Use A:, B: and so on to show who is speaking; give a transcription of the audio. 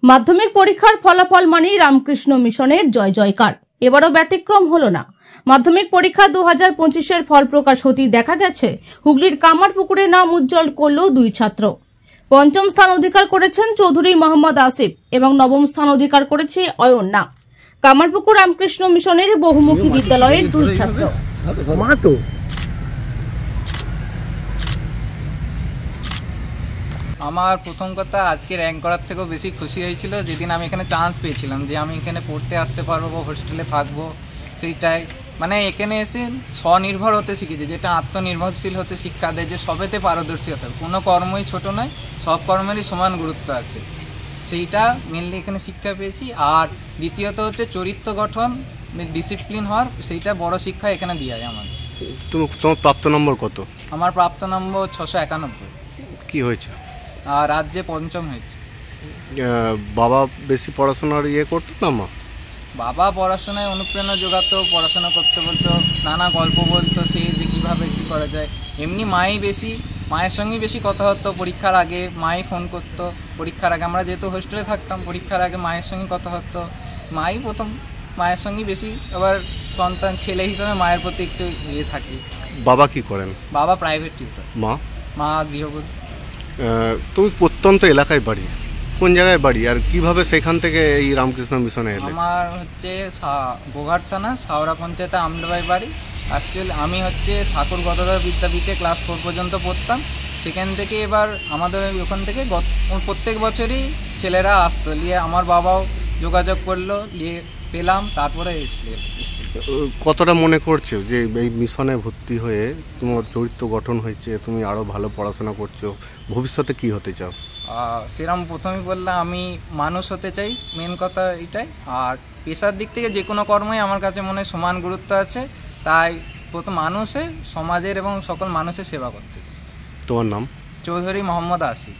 A: মাধ্যমিক পরীক্ষার ফলাফল মানেই রামকৃষ্ণ মিশনের জয় জয়কার। এবারও ব্যতিক্রম হলো না। মাধ্যমিক পরীক্ষা 2025-এর ফল প্রকাশ হতেই দেখা গেছে হুগলির কামারপুকুরে নাম উজ্জ্বল করল দুই ছাত্র। পঞ্চম স্থান অধিকার করেছেন চৌধুরী মোহাম্মদ আসিফ এবং নবম স্থান অধিকার করেছে অয়ন্যা। কামারপুকুর রামকৃষ্ণ মিশনের বহুমুখী বিদ্যালয়ের দুই ছাত্র।
B: আমার প্রথম কথা আজকে র্যাঙ্ক করার থেকেও বেশি খুশি হয়েছিল যেদিন আমি এখানে চান্স পেয়েছিলাম যে আমি এখানে পড়তে আসতে পারবো বা হোস্টেলে থাকবো। সেইটাই মানে এখানে এসে স্বনির্ভর হতে শিখেছি, যেটা আত্মনির্ভরশীল হতে শিক্ষা দেয়, যে সবেতে পারদর্শী হতে হবে, কোনো কর্মই ছোট নয়, সব কর্মেরই সমান গুরুত্ব আছে। সেইটা মেনলি এখানে শিক্ষা পেয়েছি। আর দ্বিতীয়ত হচ্ছে চরিত্র গঠন, ডিসিপ্লিন হওয়ার, সেইটা বড় শিক্ষা এখানে দিয়ে যায় আমাদের।
C: তোমার প্রাপ্ত নম্বর কত?
B: আমার প্রাপ্ত নম্বর 691।
C: কি হয়েছে?
B: আর রাজ্যে পঞ্চম হয়েছে।
C: বাবা বেশি পড়াশোনার করতো না?
B: বাবা পড়াশোনায় অনুপ্রেরণা যোগাতো, পড়াশোনা করতে বলতো, নানা গল্প বলতো সে যে কীভাবে কী করা যায়। এমনি মায়ের সঙ্গেই বেশি কথা হতো। পরীক্ষার আগে মাই ফোন করতো, পরীক্ষার আগে আমরা যেহেতু হোস্টেলে থাকতাম, পরীক্ষার আগে মায়ের সঙ্গে কথা হতো। প্রথম মায়ের সঙ্গে বেশি, আবার সন্তান ছেলে হিসাবে মায়ের প্রতি একটু থাকি।
C: বাবা কি করেন?
B: বাবা প্রাইভেট টিউটর। মা গৃহবধূ।
C: তুমি প্রত্যন্ত এলাকায় বাড়ি, কোন জায়গায় বাড়ি, আর কিভাবে সেখান থেকে এই রামকৃষ্ণ মিশনে এলে?
B: আমার হচ্ছে গোঘাট থানা সাওরা পঞ্চায়েতে আমডাবাই বাড়ি। অ্যাকচুয়ালি আমি ঠাকুর গদাধর বিদ্যাপীঠে ক্লাস 4 পর্যন্ত পড়তাম। সেখান থেকে এবার আমাদের ওখান থেকে প্রত্যেক বছরই ছেলেরা আসতো, নিয়ে আমার বাবাও যোগাযোগ করলো, নিয়ে পেলাম, তারপরে
C: কতটা মনে করছো যে এই মিশনে ভর্তি হয়ে তোমার চরিত্র গঠন হয়েছে, তুমি আরও ভালো পড়াশোনা করছো, ভবিষ্যতে কি হতে চাও?
B: সেরকম প্রথমেই বললাম আমি মানুষ হতে চাই, মেন কথা এটাই। আর পেশার দিক থেকে যে কোনো কর্মই আমার কাছে মনে হয় সমান গুরুত্ব আছে, তাই প্রথম মানুষে সমাজের এবং সকল মানুষের সেবা করতে।
C: তোমার নাম?
B: চৌধুরী মোহাম্মদ আসিফ।